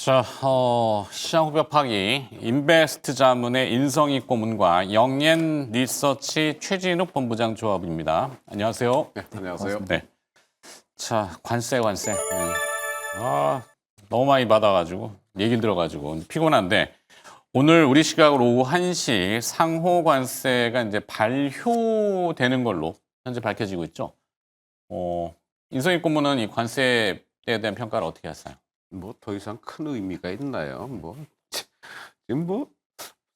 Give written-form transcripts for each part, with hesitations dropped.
자, 시장 후벼 파기, 인베스트 자문의 인성이 고문과 영앤 리서치 최진욱 본부장 조합입니다. 안녕하세요. 네, 안녕하세요. 네. 자, 관세. 네. 너무 많이 받아가지고, 얘기 들어가지고 피곤한데, 오늘 우리 시각으로 오후 1시 상호 관세가 이제 발효되는 걸로 현재 밝혀지고 있죠. 인성이 고문은 이 관세에 대한 평가를 어떻게 하세요? 뭐 더 이상 큰 의미가 있나요? 지금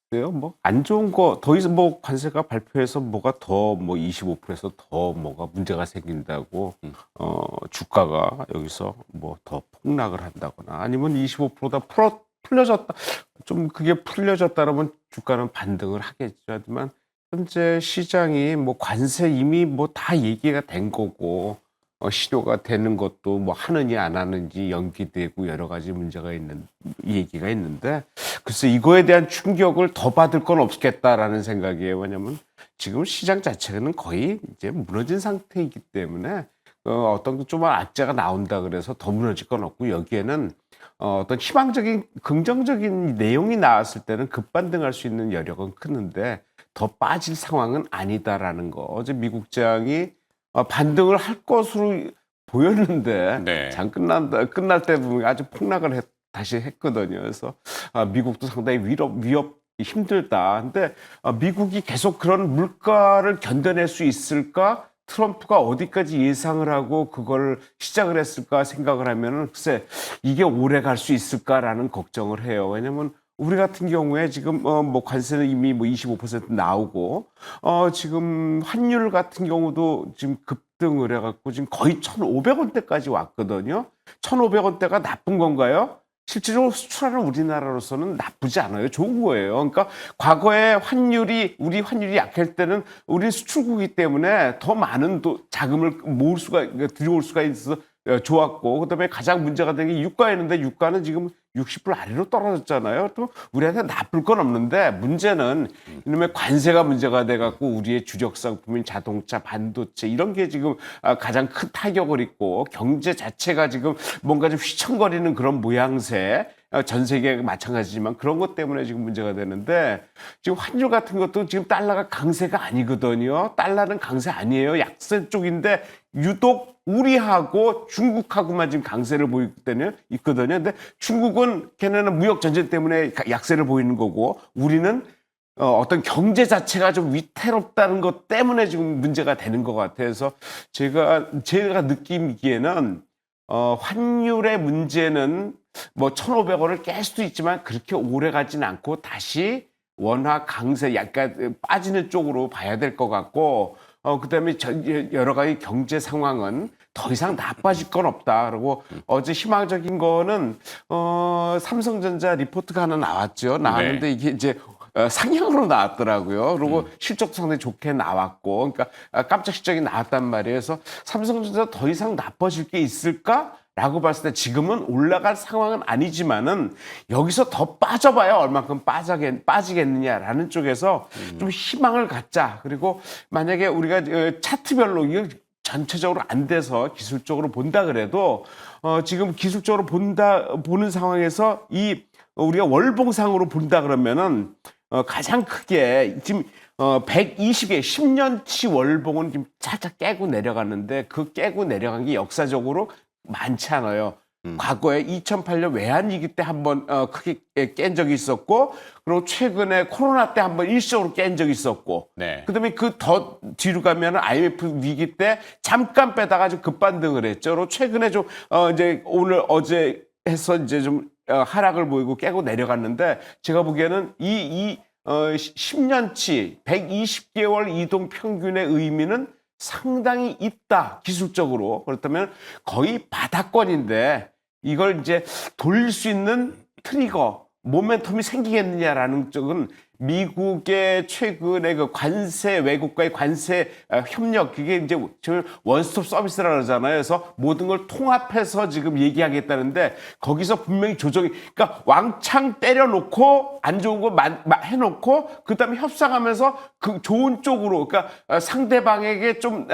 글쎄요, 안 좋은 거 더 이상 관세가 발표해서 뭐가 더 25%에서 더 뭐가 문제가 생긴다고 주가가 여기서 더 폭락을 한다거나 아니면 25%다 풀려졌다 좀 그게 풀려졌다라면 주가는 반등을 하겠죠. 하지만 현재 시장이 관세 이미 다 얘기가 된 거고 시효가 되는 것도 하느니 안 하는지 연기되고 여러 가지 문제가 있는 얘기가 있는데 글쎄 이거에 대한 충격을 더 받을 건 없겠다라는 생각이에요. 왜냐하면 지금 시장 자체는 거의 이제 무너진 상태이기 때문에 어떤 좀 악재가 나온다 그래서 더 무너질 건 없고 여기에는 어떤 희망적인 긍정적인 내용이 나왔을 때는 급반등할 수 있는 여력은 크는데 더 빠질 상황은 아니다라는 거. 어제 미국장이 반등을 할 것으로 보였는데 네. 장 끝날 때 보면 아주 폭락을 다시 했거든요. 그래서 미국도 상당히 위협 힘들다. 근데 미국이 계속 그런 물가를 견뎌낼 수 있을까? 트럼프가 어디까지 예상을 하고 그걸 시작을 했을까 생각을 하면은 글쎄 이게 오래 갈 수 있을까라는 걱정을 해요. 왜냐면 우리 같은 경우에 지금 관세는 이미 25% 나오고 지금 환율 같은 경우도 지금 급등을 해갖고 지금 거의 1,500원대까지 왔거든요. 1,500원대가 나쁜 건가요? 실질적으로 수출하는 우리나라로서는 나쁘지 않아요. 좋은 거예요. 그러니까 과거에 우리 환율이 약할 때는 우리 수출국이기 때문에 더 많은 자금을 들여올 수가 있어서 좋았고, 그다음에 가장 문제가 된 게 유가였는데 유가는 지금 60불 아래로 떨어졌잖아요. 또 우리한테 나쁠 건 없는데 문제는 이놈의 관세가 문제가 돼갖고 우리의 주력 상품인 자동차, 반도체 이런 게 지금 가장 큰 타격을 입고 경제 자체가 지금 뭔가 좀 휘청거리는 그런 모양새. 전 세계 마찬가지지만 그런 것 때문에 지금 문제가 되는데 지금 환율 같은 것도 지금 달러가 강세가 아니거든요. 달러는 강세 아니에요. 약세 쪽인데 유독 우리하고 중국하고만 지금 강세를 보이기 때문에 있거든요. 근데 중국은 걔네는 무역 전쟁 때문에 약세를 보이는 거고 우리는 어떤 경제 자체가 좀 위태롭다는 것 때문에 지금 문제가 되는 것 같아서 제가 느끼기에는 환율의 문제는 1,500원을 깰 수도 있지만 그렇게 오래 가진 않고 다시 원화 강세 약간 빠지는 쪽으로 봐야 될 것 같고 그다음에 여러 가지 경제 상황은 더 이상 나빠질 건 없다. 그리고 어제 희망적인 거는 삼성전자 리포트가 하나 나왔죠. 나왔는데 네. 이게 이제 상향으로 나왔더라고요. 그리고 실적도 상당히 좋게 나왔고, 그러니까 깜짝 실적이 나왔단 말이에요. 그래서 삼성전자 더 이상 나빠질 게 있을까? 라고 봤을 때 지금은 올라갈 상황은 아니지만은 여기서 더 빠져봐야 얼만큼 빠지겠느냐라는 쪽에서 좀 희망을 갖자. 그리고 만약에 우리가 차트별로 이거 전체적으로 안 돼서 기술적으로 본다 그래도 지금 기술적으로 보는 상황에서 우리가 월봉상으로 본다 그러면은 가장 크게 지금 120의 10년치 월봉은 지금 살짝 깨고 내려갔는데 그 깨고 내려간 게 역사적으로 많지 않아요. 과거에 2008년 외환위기 때 한번 크게 깬 적이 있었고 그리고 최근에 코로나 때 한번 일시적으로 깬 적이 있었고 네. 그다음에 그 더 뒤로 가면 IMF 위기 때 잠깐 빼다가 좀 급반등을 했죠. 그리고 최근에 좀 이제 어제 해서 이제 좀 하락을 보이고 깨고 내려갔는데 제가 보기에는 10년치 120개월 이동 평균의 의미는 상당히 있다, 기술적으로. 그렇다면 거의 바닥권인데 이걸 이제 돌릴 수 있는 트리거, 모멘텀이 생기겠느냐라는 쪽은 미국의 최근에 그 관세 외국과의 관세 협력 그게 이제 저 원스톱 서비스라 그러잖아요. 그래서 모든 걸 통합해서 지금 얘기하겠다는데 거기서 분명히 조정이 그러니까 왕창 때려놓고 안 좋은 거 해놓고 그다음에 협상하면서 그 좋은 쪽으로 그러니까 상대방에게 좀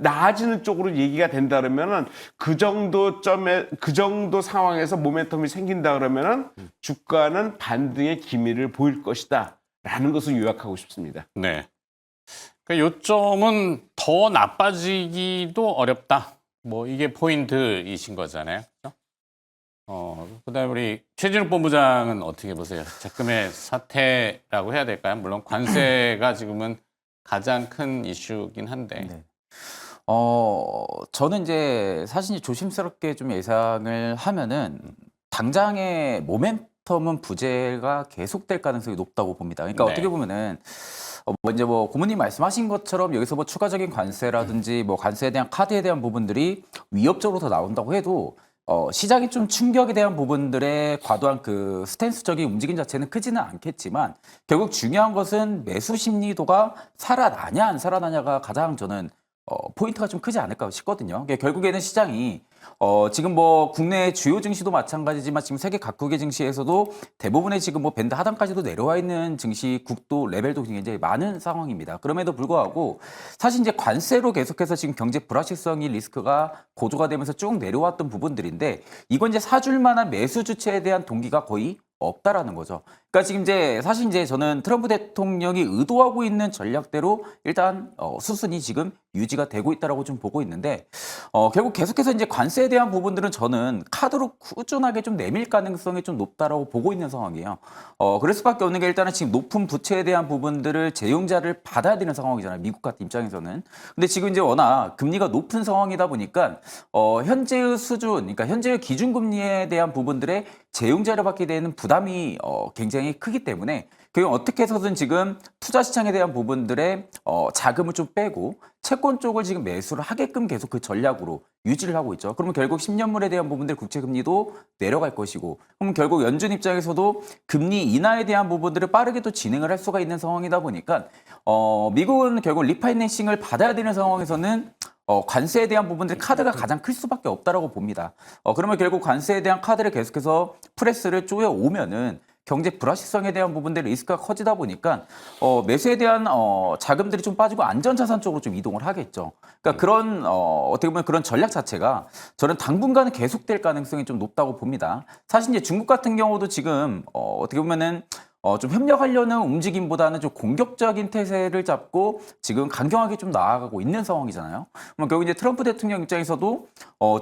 나아지는 쪽으로 얘기가 된다 그러면은 그 정도 점에 그 정도 상황에서 모멘텀이 생긴다 그러면은 주가는 반등의 기미를 보일 것이다라는 것을 요약하고 싶습니다. 네. 그러니까 요점은 더 나빠지기도 어렵다. 뭐 이게 포인트이신 거잖아요. 그렇죠? 그다음에 우리 최진욱 본부장은 어떻게 보세요? 작금의 사태라고 해야 될까요? 물론 관세가 지금은 가장 큰 이슈긴 한데. 네. 저는 이제 사실 조심스럽게 좀 예상을 하면은 당장의 모멘텀은 부재가 계속될 가능성이 높다고 봅니다. 그러니까 네. 어떻게 보면은 이제 뭐 고모님 말씀하신 것처럼 여기서 뭐 추가적인 관세라든지 뭐 관세에 대한 카드에 대한 부분들이 위협적으로 더 나온다고 해도 시장이 좀 충격에 대한 부분들의 과도한 그 스탠스적인 움직임 자체는 크지는 않겠지만 결국 중요한 것은 매수 심리도가 살아나냐 안 살아나냐가 가장 저는 포인트가 좀 크지 않을까 싶거든요. 결국에는 시장이 지금 뭐 국내 주요 증시도 마찬가지지만 지금 세계 각국의 증시에서도 대부분의 지금 뭐 밴드 하단까지도 내려와 있는 증시국도 레벨도 굉장히 많은 상황입니다. 그럼에도 불구하고 사실 이제 관세로 계속해서 지금 경제 불확실성이 리스크가 고조가 되면서 쭉 내려왔던 부분들인데 이건 이제 사줄 만한 매수 주체에 대한 동기가 거의 없다라는 거죠. 그러니까 지금 이제 사실 이제 저는 트럼프 대통령이 의도하고 있는 전략대로 일단 수순이 지금 유지가 되고 있다라고 좀 보고 있는데 결국 계속해서 이제 관세에 대한 부분들은 저는 카드로 꾸준하게 좀 내밀 가능성이 좀 높다라고 보고 있는 상황이에요. 그럴 수밖에 없는 게 일단은 지금 높은 부채에 대한 부분들을 재용자를 받아야 되는 상황이잖아요. 미국 같은 입장에서는. 근데 지금 이제 워낙 금리가 높은 상황이다 보니까 현재의 수준, 그러니까 현재의 기준금리에 대한 부분들의 재용자를 받게 되는 부담이 굉장히 크기 때문에 그럼 어떻게 해서든 지금 투자 시장에 대한 부분들의 자금을 좀 빼고 채권 쪽을 지금 매수를 하게끔 계속 그 전략으로 유지를 하고 있죠. 그러면 결국 10년물에 대한 부분들 국채 금리도 내려갈 것이고 그러면 결국 연준 입장에서도 금리 인하에 대한 부분들을 빠르게 또 진행을 할 수가 있는 상황이다 보니까 미국은 결국 리파이낸싱을 받아야 되는 상황에서는 관세에 대한 부분들 카드가 가장 클 수밖에 없다라고 봅니다. 그러면 결국 관세에 대한 카드를 계속해서 프레스를 쪼여 오면은 경제 불확실성에 대한 부분들 리스크가 커지다 보니까 매수에 대한 자금들이 좀 빠지고 안전자산 쪽으로 좀 이동을 하겠죠. 그러니까 그런 어떻게 보면 그런 전략 자체가 저는 당분간은 계속될 가능성이 좀 높다고 봅니다. 사실 이제 중국 같은 경우도 지금 어떻게 보면은 좀 협력하려는 움직임보다는 좀 공격적인 태세를 잡고 지금 강경하게 좀 나아가고 있는 상황이잖아요. 그럼 결국 이제 트럼프 대통령 입장에서도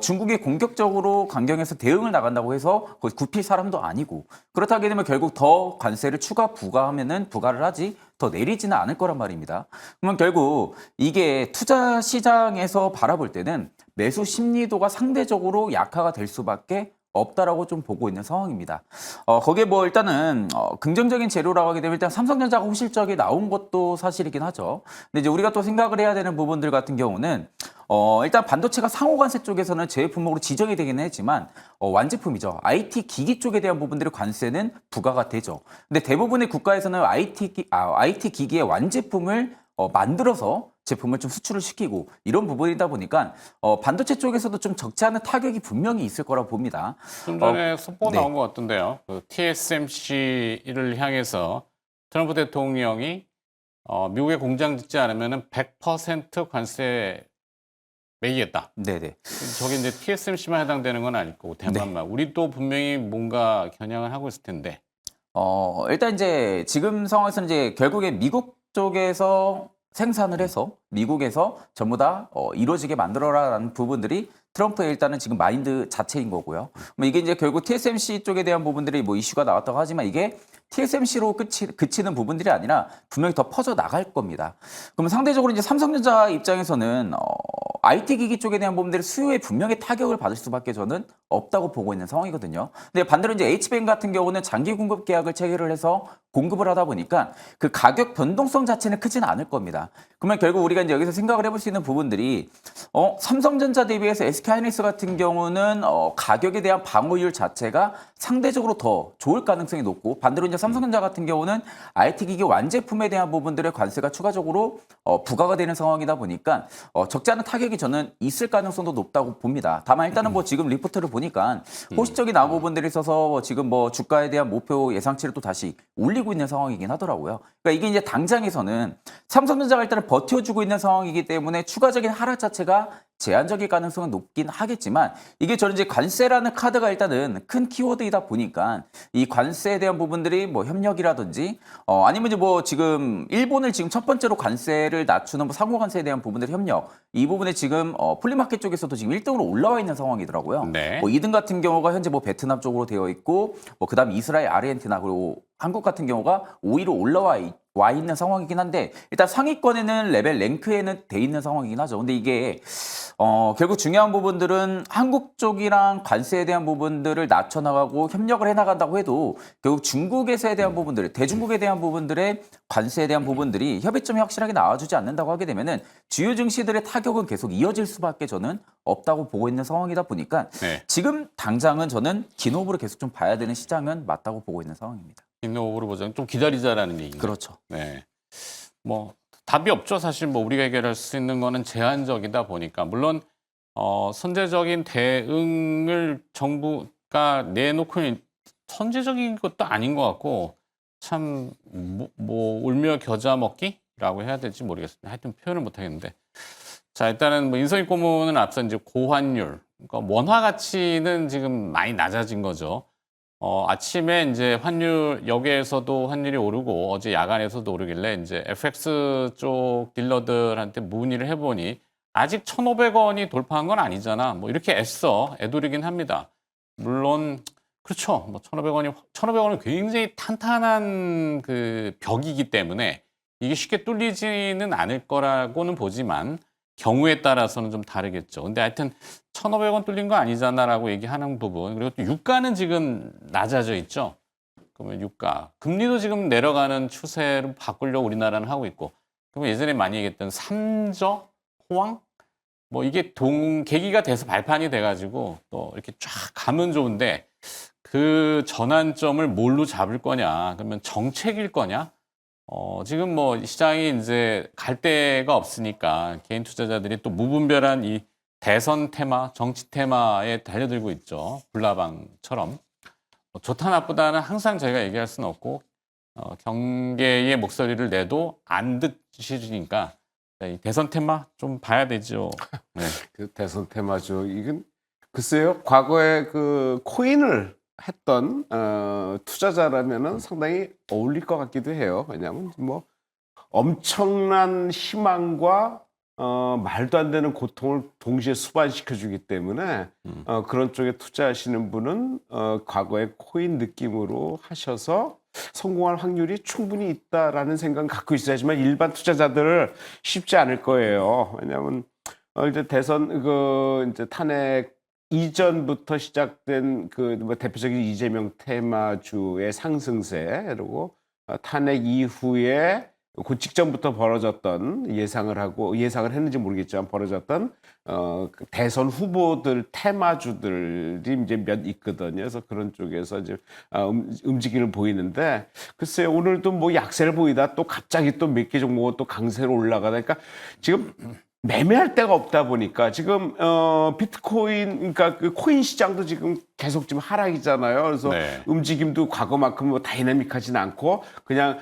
중국이 공격적으로 강경해서 대응을 나간다고 해서 거의 굽힐 사람도 아니고 그렇다게 되면 결국 더 관세를 추가 부과하면은 부과를 하지 더 내리지는 않을 거란 말입니다. 그러면 결국 이게 투자 시장에서 바라볼 때는 매수 심리도가 상대적으로 약화가 될 수밖에 없다라고 좀 보고 있는 상황입니다. 거기에 뭐 일단은 긍정적인 재료라고 하게 되면 일단 삼성전자가 호실적이 나온 것도 사실이긴 하죠. 근데 이제 우리가 또 생각을 해야 되는 부분들 같은 경우는 일단 반도체가 상호관세 쪽에서는 제외 품목으로 지정이 되긴 했지만 완제품이죠. IT 기기 쪽에 대한 부분들의 관세는 부과가 되죠. 근데 대부분의 국가에서는 IT 기기의 완제품을 만들어서 제품을 좀 수출을 시키고 이런 부분이다 보니까 반도체 쪽에서도 좀 적지 않은 타격이 분명히 있을 거라고 봅니다. 좀 전에 속보 네. 나온 것 같던데요. 그 TSMC를 향해서 트럼프 대통령이 미국에 공장 짓지 않으면 100% 관세 매기겠다. 네네. 저게 이제 TSMC만 해당되는 건 아닐 거고 대만만. 우리도 분명히 뭔가 겨냥을 하고 있을 텐데. 일단 이제 지금 상황에서는 이제 결국에 미국 쪽에서 생산을 해서 미국에서 전부 다 이루어지게 만들어라라는 부분들이 트럼프의 일단은 지금 마인드 자체인 거고요. 이게 이제 결국 TSMC 쪽에 대한 부분들이 뭐 이슈가 나왔다고 하지만 이게 TSMC로 그치는 부분들이 아니라 분명히 더 퍼져 나갈 겁니다. 그러면 상대적으로 이제 삼성전자 입장에서는 IT 기기 쪽에 대한 부분들이 수요에 분명히 타격을 받을 수밖에 저는 없다고 보고 있는 상황이거든요. 근데 반대로 이제 H뱅 같은 경우는 장기 공급 계약을 체결을 해서 공급을 하다 보니까 그 가격 변동성 자체는 크지는 않을 겁니다. 그러면 결국 우리가 이제 여기서 생각을 해볼 수 있는 부분들이 삼성전자 대비해서 SK하이닉스 같은 경우는 가격에 대한 방어율 자체가 상대적으로 더 좋을 가능성이 높고 반대로 이제 삼성전자 같은 경우는 IT 기기 완제품에 대한 부분들의 관세가 추가적으로 부과가 되는 상황이다 보니까 적지 않은 타격이 저는 있을 가능성도 높다고 봅니다. 다만 일단은 뭐 지금 리포트를 보니까 호시적인 나온 부분들이 있어서 지금 뭐 주가에 대한 목표 예상치를 또 다시 올리고 있는 상황이긴 하더라고요. 그러니까 이게 이제 당장에서는 삼성전자가 일단은 버텨주고 있는 상황이기 때문에 추가적인 하락 자체가 제한적일 가능성은 높긴 하겠지만 이게 저는 이제 관세라는 카드가 일단은 큰 키워드이다 보니까 이 관세에 대한 부분들이 뭐 협력이라든지 아니면 이제 뭐 지금 일본을 지금 첫 번째로 관세를 낮추는 뭐 상호 관세에 대한 부분들 협력 이 부분에 지금 플리마켓 쪽에서도 지금 1등으로 올라와 있는 상황이더라고요. 네. 뭐 2등 같은 경우가 현재 뭐 베트남 쪽으로 되어 있고 뭐 그다음 이스라엘, 아르헨티나 그리고 한국 같은 경우가 5위로 올라와 있는 상황이긴 한데 일단 상위권에는 레벨 랭크에는 돼 있는 상황이긴 하죠. 근데 이게 결국 중요한 부분들은 한국 쪽이랑 관세에 대한 부분들을 낮춰나가고 협력을 해나간다고 해도 결국 중국에서에 대한 부분들, 대중국에 대한 부분들의 관세에 대한 부분들이 협의점이 확실하게 나와주지 않는다고 하게 되면은 주요 증시들의 타격은 계속 이어질 수밖에 저는 없다고 보고 있는 상황이다 보니까 네. 지금 당장은 저는 긴 호흡으로 계속 좀 봐야 되는 시장은 맞다고 보고 있는 상황입니다. 인노오브로 보자면 좀 기다리자라는 얘기인가요? 그렇죠. 네. 뭐 답이 없죠. 사실 뭐 우리가 해결할 수 있는 거는 제한적이다 보니까 물론 선제적인 대응을 정부가 내놓고 선제적인 것도 아닌 것 같고 참 뭐 울며 겨자 먹기라고 해야 될지 모르겠습니다. 하여튼 표현을 못 하겠는데 자 일단은 뭐 인선이 고문은 앞서 이제 고환율 그러니까 원화 가치는 지금 많이 낮아진 거죠. 아침에 이제 환율, 여기에서도 환율이 오르고 어제 야간에서도 오르길래 이제 FX 쪽 딜러들한테 문의를 해보니 아직 1,500원이 돌파한 건 아니잖아. 뭐 이렇게 애돌이긴 합니다. 물론, 그렇죠. 뭐 1,500원은 굉장히 탄탄한 그 벽이기 때문에 이게 쉽게 뚫리지는 않을 거라고는 보지만 경우에 따라서는 좀 다르겠죠. 근데 하여튼 1,500원 뚫린 거 아니잖아라고 얘기하는 부분. 그리고 또 유가는 지금 낮아져 있죠. 그러면 유가. 금리도 지금 내려가는 추세로 바꾸려고 우리나라는 하고 있고. 그러면 예전에 많이 얘기했던 삼저, 호황? 뭐 이게 계기가 돼서 발판이 돼가지고 또 이렇게 쫙 가면 좋은데 그 전환점을 뭘로 잡을 거냐? 그러면 정책일 거냐? 지금 뭐 시장이 이제 갈 데가 없으니까 개인 투자자들이 또 무분별한 이 대선 테마, 정치 테마에 달려들고 있죠. 불나방처럼. 좋다 나쁘다는 항상 저희가 얘기할 수는 없고 경계의 목소리를 내도 안 듣시니까 이 대선 테마 좀 봐야 되죠. 네. 그 대선 테마죠. 이건 글쎄요. 과거에 그 코인을 했던 투자자라면은 상당히 어울릴 것 같기도 해요. 왜냐하면 뭐 엄청난 희망과 말도 안 되는 고통을 동시에 수반시켜주기 때문에 그런 쪽에 투자하시는 분은 과거에 코인 느낌으로 하셔서 성공할 확률이 충분히 있다라는 생각은 갖고 있어야지만 일반 투자자들 쉽지 않을 거예요. 왜냐하면 이제 대선 이제 탄핵 이전부터 시작된 그 뭐 대표적인 이재명 테마주의 상승세 그리고 탄핵 이후에 그 직전부터 벌어졌던 예상을 했는지 모르겠지만 벌어졌던 그 대선 후보들 테마주들이 이제 몇 있거든요. 그래서 그런 쪽에서 이제 움직임을 보이는데 글쎄요 오늘도 뭐 약세를 보이다 또 갑자기 또 몇 개 종목은 또 강세로 올라가다 그러니까 지금 매매할 데가 없다 보니까 지금 비트코인 그러니까 그 코인 시장도 지금 계속 지금 하락이잖아요. 그래서 네. 움직임도 과거만큼 뭐 다이나믹하지는 않고 그냥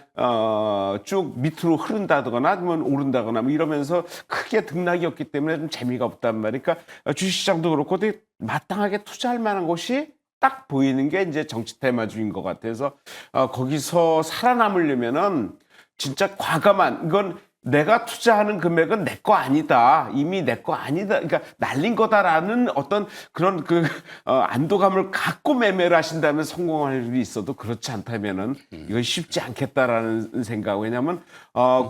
쭉 밑으로 흐른다거나 아니면 오른다거나 뭐 이러면서 크게 등락이 없기 때문에 좀 재미가 없단 말이니까 그러니까 주식시장도 그렇고 되게 마땅하게 투자할 만한 곳이 딱 보이는 게 이제 정치 테마주인 것 같아서 거기서 살아남으려면은 진짜 과감한 이건 내가 투자하는 금액은 내 거 아니다. 이미 내 거 아니다. 그러니까 날린 거다라는 어떤 그런 안도감을 갖고 매매를 하신다면 성공할 일이 있어도 그렇지 않다면은 이건 쉽지 않겠다라는 생각. 왜냐하면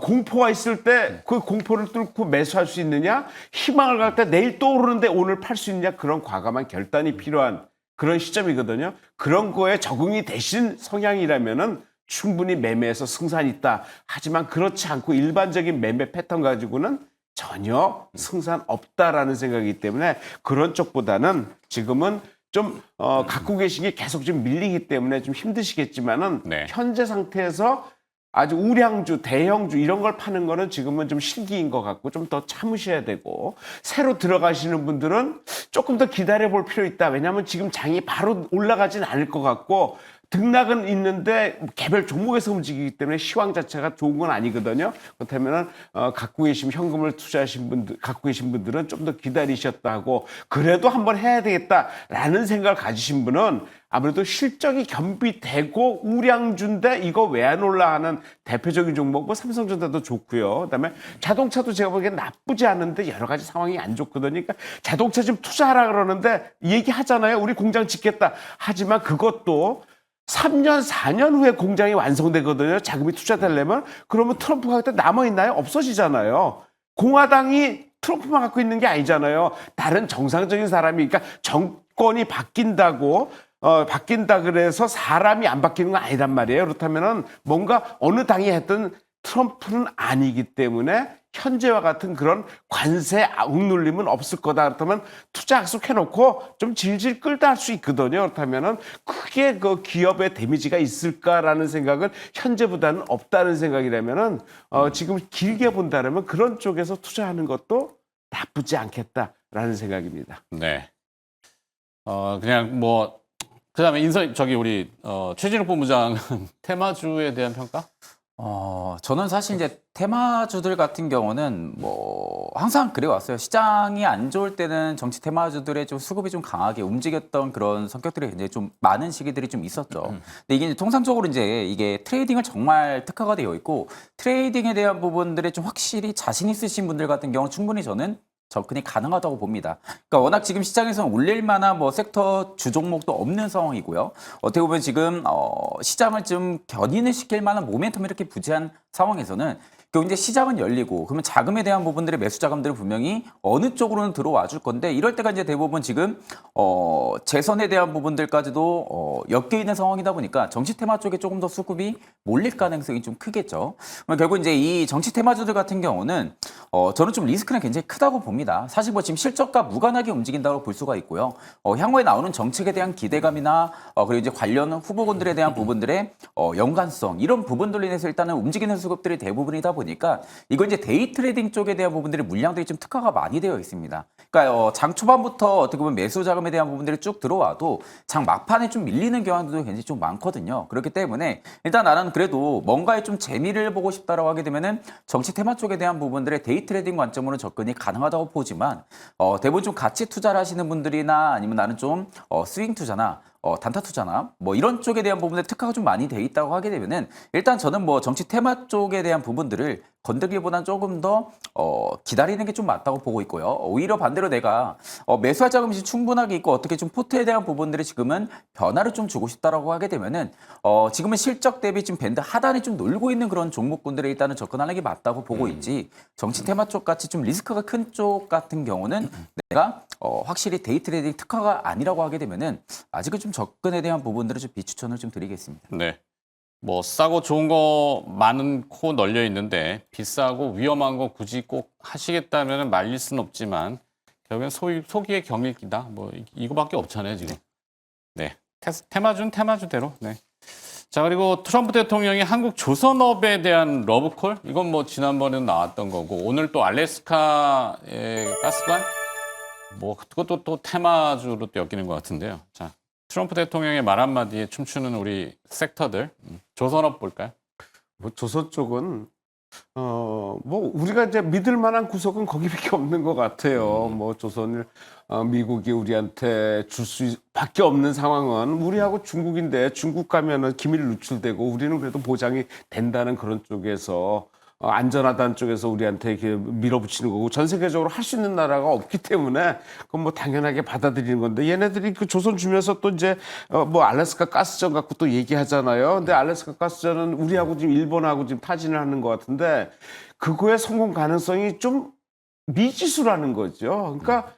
공포가 있을 때 그 공포를 뚫고 매수할 수 있느냐, 희망을 갖을 때 내일 또 오르는데 오늘 팔 수 있느냐, 그런 과감한 결단이 필요한 그런 시점이거든요. 그런 거에 적응이 되신 성향이라면은 충분히 매매에서 승산이 있다. 하지만 그렇지 않고 일반적인 매매 패턴 가지고는 전혀 승산 없다라는 생각이기 때문에 그런 쪽보다는 지금은 좀 갖고 계신 게 계속 좀 밀리기 때문에 좀 힘드시겠지만은 네. 현재 상태에서 아주 우량주, 대형주 이런 걸 파는 거는 지금은 좀 실기인 것 같고 좀 더 참으셔야 되고, 새로 들어가시는 분들은 조금 더 기다려 볼 필요 있다. 왜냐하면 지금 장이 바로 올라가진 않을 것 같고 등락은 있는데 개별 종목에서 움직이기 때문에 시황 자체가 좋은 건 아니거든요. 그렇다면 갖고 계신 현금을 투자하신 분들, 갖고 계신 분들은 좀 더 기다리셨다 하고, 그래도 한번 해야 되겠다라는 생각을 가지신 분은 아무래도 실적이 겸비되고 우량주인데 이거 왜 안 올라 하는 대표적인 종목, 뭐 삼성전자도 좋고요. 그다음에 자동차도 제가 보기엔 나쁘지 않은데 여러 가지 상황이 안 좋거든요. 그러니까 자동차 좀 투자하라 그러는데 얘기하잖아요. 우리 공장 짓겠다. 하지만 그것도 3년, 4년 후에 공장이 완성되거든요. 자금이 투자되려면. 그러면 트럼프가 그때 남아있나요? 없어지잖아요. 공화당이 트럼프만 갖고 있는 게 아니잖아요. 다른 정상적인 사람이, 그러니까 정권이 바뀐다 그래서 사람이 안 바뀌는 건 아니란 말이에요. 그렇다면은 뭔가 어느 당이 했든 트럼프는 아니기 때문에 현재와 같은 그런 관세 억눌림은 없을 거다. 그렇다면 투자 약속해놓고 좀 질질 끌다 할 수 있거든요. 그렇다면은 크게 그 기업의 데미지가 있을까라는 생각은 현재보다는 없다는 생각이라면은 지금 길게 본다면 그런 쪽에서 투자하는 것도 나쁘지 않겠다라는 생각입니다. 네. 그냥 뭐 그다음에 우리 최진욱 본부장은 테마주에 대한 평가? 저는 사실 이제 테마주들 같은 경우는 뭐 항상 그래 왔어요. 시장이 안 좋을 때는 정치 테마주들의 좀 수급이 좀 강하게 움직였던 그런 성격들이 굉장히 좀 많은 시기들이 좀 있었죠. 근데 이게 이제 통상적으로 이게 트레이딩을 정말 특화가 되어 있고 트레이딩에 대한 부분들에 좀 확실히 자신 있으신 분들 같은 경우는 충분히 저는 접근이 가능하다고 봅니다. 그러니까 워낙 지금 시장에서는 올릴 만한 뭐 섹터 주 종목도 없는 상황이고요. 어떻게 보면 지금 시장을 좀 견인을 시킬 만한 모멘텀이 이렇게 부재한 상황에서는 이제 시장은 열리고 그러면 자금에 대한 부분들의 매수 자금들은 분명히 어느 쪽으로는 들어와 줄 건데 이럴 때가 이제 대부분 지금 재선에 대한 부분들까지도 엮여 있는 상황이다 보니까 정치 테마 쪽에 조금 더 수급이 몰릴 가능성이 좀 크겠죠. 결국 이제 이 정치 테마주들 같은 경우는 저는 좀 리스크는 굉장히 크다고 봅니다. 사실 뭐 지금 실적과 무관하게 움직인다고 볼 수가 있고요. 향후에 나오는 정책에 대한 기대감이나 그리고 이제 관련 후보군들에 대한 부분들의 연관성 이런 부분들로 인해서 일단은 움직이는 수급들이 대부분이다 보니까 이거 이제 데이 트레이딩 쪽에 대한 부분들이 물량들이 좀 특화가 많이 되어 있습니다. 그러니까 장 초반부터 어떻게 보면 매수 자금에 대한 부분들이 쭉 들어와도 장 막판에 좀 밀리는 경향도 굉장히 좀 많거든요. 그렇기 때문에 일단 나는 그래도 뭔가에 좀 재미를 보고 싶다라고 하게 되면은 정치 테마 쪽에 대한 부분들의 데이 트레이딩 관점으로 접근이 가능하다고 보지만 대부분 좀 가치 투자를 하시는 분들이나 아니면 나는 좀 스윙 투자나 단타 투자나 뭐 이런 쪽에 대한 부분에 특화가 좀 많이 돼 있다고 하게 되면은 일단 저는 뭐 정치 테마 쪽에 대한 부분들을 건드리기보다는 조금 더 기다리는 게 좀 맞다고 보고 있고요. 오히려 반대로 내가 매수할 자금이 충분하게 있고 어떻게 좀 포트에 대한 부분들이 지금은 변화를 좀 주고 싶다라고 하게 되면은 지금은 실적 대비 지금 밴드 하단에 좀 놀고 있는 그런 종목군들에 일단은 접근하는 게 맞다고 보고 있지. 정치 테마 쪽 같이 좀 리스크가 큰 쪽 같은 경우는 내가 확실히 데이 트레이딩 특화가 아니라고 하게 되면은 아직은 좀 접근에 대한 부분들을 좀 비추천을 좀 드리겠습니다. 네. 뭐 싸고 좋은 거 많고 널려 있는데 비싸고 위험한 거 굳이 꼭 하시겠다면 말릴 수는 없지만 결국엔 소기의 경일기다. 뭐 이거밖에 없잖아요 지금. 네. 테마주는 테마주대로. 네. 자, 그리고 트럼프 대통령이 한국 조선업에 대한 러브콜? 이건 뭐 지난번에 나왔던 거고 오늘 또 알래스카의 가스관? 뭐 그것도 또 테마주로 또 엮이는 것 같은데요. 자, 트럼프 대통령의 말 한마디에 춤추는 우리 섹터들. 조선업 볼까요? 뭐 조선 쪽은 뭐 우리가 이제 믿을 만한 구석은 거기밖에 없는 것 같아요. 뭐 조선을 미국이 우리한테 줄 수밖에 없는 상황은 우리하고 중국인데 중국 가면은 기밀 누출되고 우리는 그래도 보장이 된다는 그런 쪽에서 안전하다는 쪽에서 우리한테 이렇게 밀어붙이는 거고 전 세계적으로 할 수 있는 나라가 없기 때문에 그건 뭐 당연하게 받아들이는 건데 얘네들이 그 조선 주면서 또 이제 뭐 알래스카 가스전 갖고 또 얘기하잖아요. 근데 알래스카 가스전은 우리하고 지금 일본하고 지금 타진을 하는 것 같은데 그거의 성공 가능성이 좀 미지수라는 거죠. 그러니까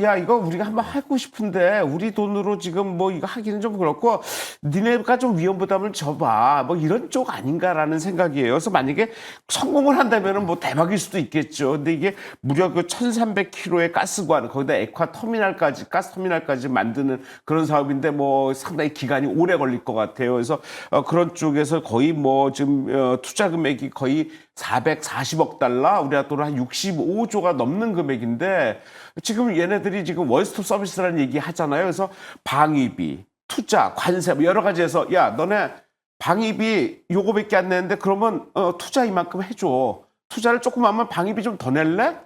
야 이거 우리가 한번 하고 싶은데 우리 돈으로 지금 뭐 이거 하기는 좀 그렇고 니네가 좀 위험 부담을 져봐 뭐 이런 쪽 아닌가라는 생각이에요. 그래서 만약에 성공을 한다면은 뭐 대박일 수도 있겠죠. 근데 이게 무려 그 1,300km의 가스관 거기다 액화 터미널까지 가스 터미널까지 만드는 그런 사업인데 뭐 상당히 기간이 오래 걸릴 것 같아요. 그래서 그런 쪽에서 거의 뭐 지금 투자 금액이 거의 440억 달러, 우리가 또 한 65조가 넘는 금액인데 지금 얘네들이 지금 원스톱 서비스라는 얘기 하잖아요. 그래서 방위비, 투자, 관세 뭐 여러 가지에서 야 너네 방위비 요거밖에 안 내는데 그러면 투자 이만큼 해줘. 투자를 조금 하면 방위비 좀 더 낼래?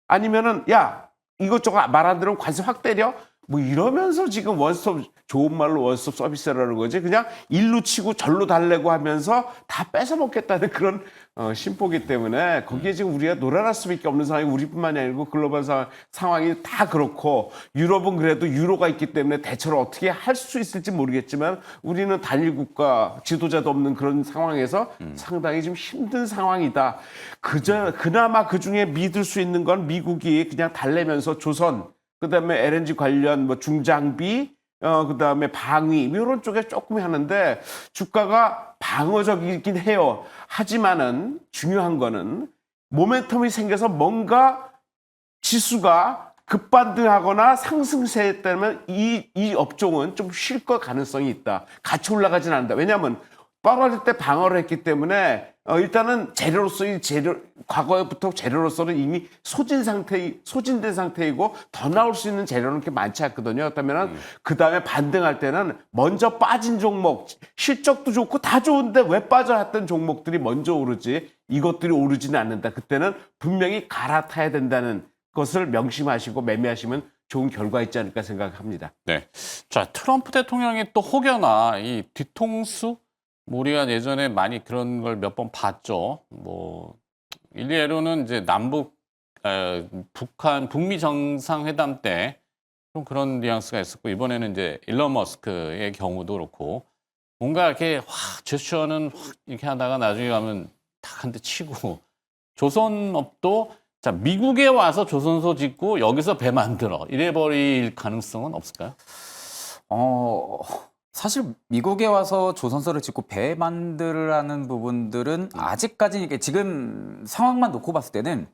아니면은 야 이것저것 말 안 들으면 관세 확 때려? 뭐 이러면서 지금 원스톱 좋은 말로 원스톱 서비스라는 거지 그냥 일로 치고 절로 달래고 하면서 다 뺏어 먹겠다는 그런 심보기 때문에 거기에 지금 우리가 놀아날 수밖에 없는 상황이 우리뿐만이 아니고 글로벌 상황이 다 그렇고 유럽은 그래도 유로가 있기 때문에 대처를 어떻게 할 수 있을지 모르겠지만 우리는 단일 국가 지도자도 없는 그런 상황에서 상당히 좀 힘든 상황이다. 그나마 그중에 믿을 수 있는 건 미국이 그냥 달래면서 조선 그다음에 LNG 관련 뭐 중장비, 그다음에 방위 이런 쪽에 조금 하는데 주가가 방어적이긴 해요. 하지만은 중요한 거는 모멘텀이 생겨서 뭔가 지수가 급반등하거나 상승세에 따르면 이 업종은 좀 쉴 것 가능성이 있다. 같이 올라가진 않는다. 왜냐하면 떨어질 때 방어를 했기 때문에 일단은 재료로서 과거부터 재료로서는 이미 소진된 상태이고 더 나올 수 있는 재료는 그렇게 많지 않거든요. 그렇다면 그 다음에 반등할 때는 먼저 빠진 종목 실적도 좋고 다 좋은데 왜 빠져왔던 종목들이 먼저 오르지 이것들이 오르지는 않는다. 그때는 분명히 갈아타야 된다는 것을 명심하시고 매매하시면 좋은 결과 있지 않을까 생각합니다. 네. 자, 트럼프 대통령이 또 혹여나 이 뒤통수 뭐 우리가 예전에 많이 그런 걸 몇 번 봤죠. 뭐 일례로는 이제 북미 정상회담 때 좀 그런 뉘앙스가 있었고 이번에는 이제 일론 머스크의 경우도 그렇고 뭔가 이렇게 확 제스처는 확 이렇게 하다가 나중에 가면 탁 한 대 치고 조선업도 자 미국에 와서 조선소 짓고 여기서 배 만들어 이래버릴 가능성은 없을까요? 사실 미국에 와서 조선소를 짓고 배 만들라는 부분들은 아직까지 이게 지금 상황만 놓고 봤을 때는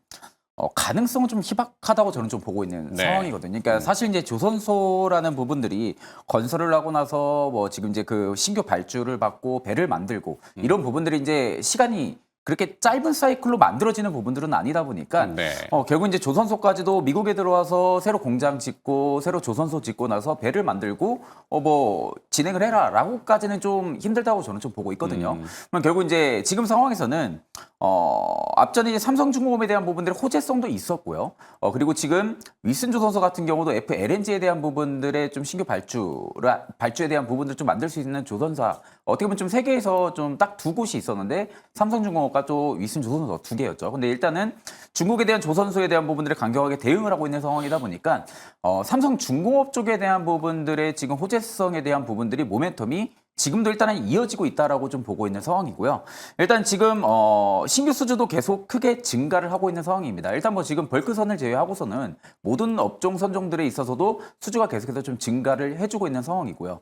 가능성은 좀 희박하다고 저는 좀 보고 있는 네. 상황이거든요. 그러니까 사실 이제 조선소라는 부분들이 건설을 하고 나서 뭐 지금 이제 그 신규 발주를 받고 배를 만들고 이런 부분들이 이제 시간이 그렇게 짧은 사이클로 만들어지는 부분들은 아니다 보니까 네. 결국 이제 조선소까지도 미국에 들어와서 새로 공장 짓고 새로 조선소 짓고 나서 배를 만들고 뭐 진행을 해라라고까지는 좀 힘들다고 저는 좀 보고 있거든요. 그럼 결국 이제 지금 상황에서는 앞전에 이제 삼성중공업에 대한 부분들의 호재성도 있었고요. 그리고 지금 윌슨조선소 같은 경우도 FLNG에 대한 부분들의 좀 신규 발주에 대한 부분들 좀 만들 수 있는 조선사 어떻게 보면 좀 세계에서 좀 딱 두 곳이 있었는데 삼성중공업과 또 윌슨조선소 두 개였죠. 근데 일단은 중국에 대한 조선소에 대한 부분들을 강경하게 대응을 하고 있는 상황이다 보니까 삼성중공업 쪽에 대한 부분들의 지금 호재성에 대한 부분들이 모멘텀이 지금도 일단은 이어지고 있다라고 좀 보고 있는 상황이고요. 일단 지금 신규 수주도 계속 크게 증가를 하고 있는 상황입니다. 일단 뭐 지금 벌크선을 제외하고서는 모든 업종 선종들에 있어서도 수주가 계속해서 좀 증가를 해주고 있는 상황이고요.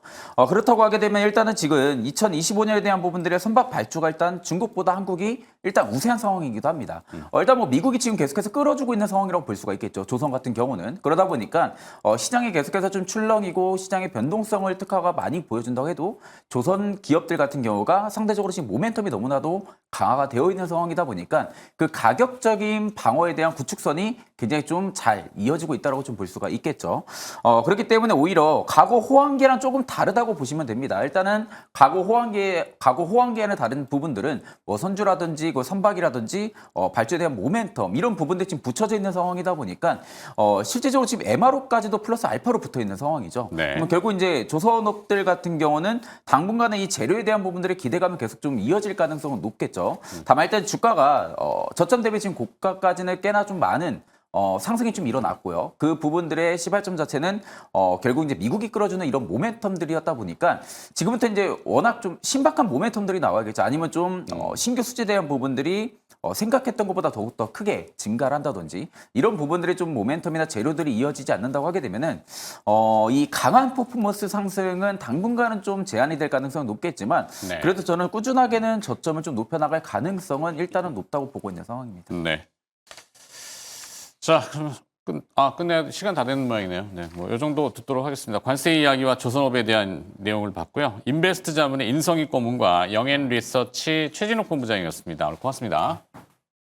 그렇다고 하게 되면 일단은 지금 2025년에 대한 부분들의 선박 발주가 일단 중국보다 한국이 일단 우세한 상황이기도 합니다. 일단 뭐 미국이 지금 계속해서 끌어주고 있는 상황이라고 볼 수가 있겠죠. 조선 같은 경우는 그러다 보니까 시장이 계속해서 좀 출렁이고 시장의 변동성을 특화가 많이 보여준다고 해도 조선 기업들 같은 경우가 상대적으로 지금 모멘텀이 너무나도 강화가 되어 있는 상황이다 보니까 그 가격적인 방어에 대한 구축선이 굉장히 좀 잘 이어지고 있다고 좀 볼 수가 있겠죠. 그렇기 때문에 오히려 과거 호황기랑 조금 다르다고 보시면 됩니다. 일단은 과거 호황기와는 다른 부분들은 뭐 선주라든지 투자라든지 그 선박이라든지 발주에 대한 모멘텀 이런 부분들이 지금 붙여져 있는 상황이다 보니까 실제적으로 지금 MRO까지도 플러스 알파로 붙어 있는 상황이죠. 네. 그러면 결국 이제 조선업들 같은 경우는 당분간은 이 재료에 대한 부분들의 기대감은 계속 좀 이어질 가능성은 높겠죠. 다만 일단 주가가 저점 대비 지금 고가까지는 꽤나 좀 많은 상승이 좀 일어났고요. 그 부분들의 시발점 자체는 결국 이제 미국이 끌어주는 이런 모멘텀들이었다 보니까 지금부터 이제 워낙 좀 신박한 모멘텀들이 나와야겠죠. 아니면 좀 신규 수지에 대한 부분들이 생각했던 것보다 더욱더 크게 증가를 한다든지 이런 부분들의 좀 모멘텀이나 재료들이 이어지지 않는다고 하게 되면은 이 강한 퍼포먼스 상승은 당분간은 좀 제한이 될 가능성은 높겠지만 네. 그래도 저는 꾸준하게는 저점을 좀 높여나갈 가능성은 일단은 높다고 보고 있는 상황입니다. 네. 자, 그럼 끝내야 시간 다 되는 모양이네요. 네, 뭐 이 정도 듣도록 하겠습니다. 관세 이야기와 조선업에 대한 내용을 봤고요. 인베스트 자문의 인성희 고문과 영앤리서치 최진욱 본부장이었습니다. 오늘 고맙습니다.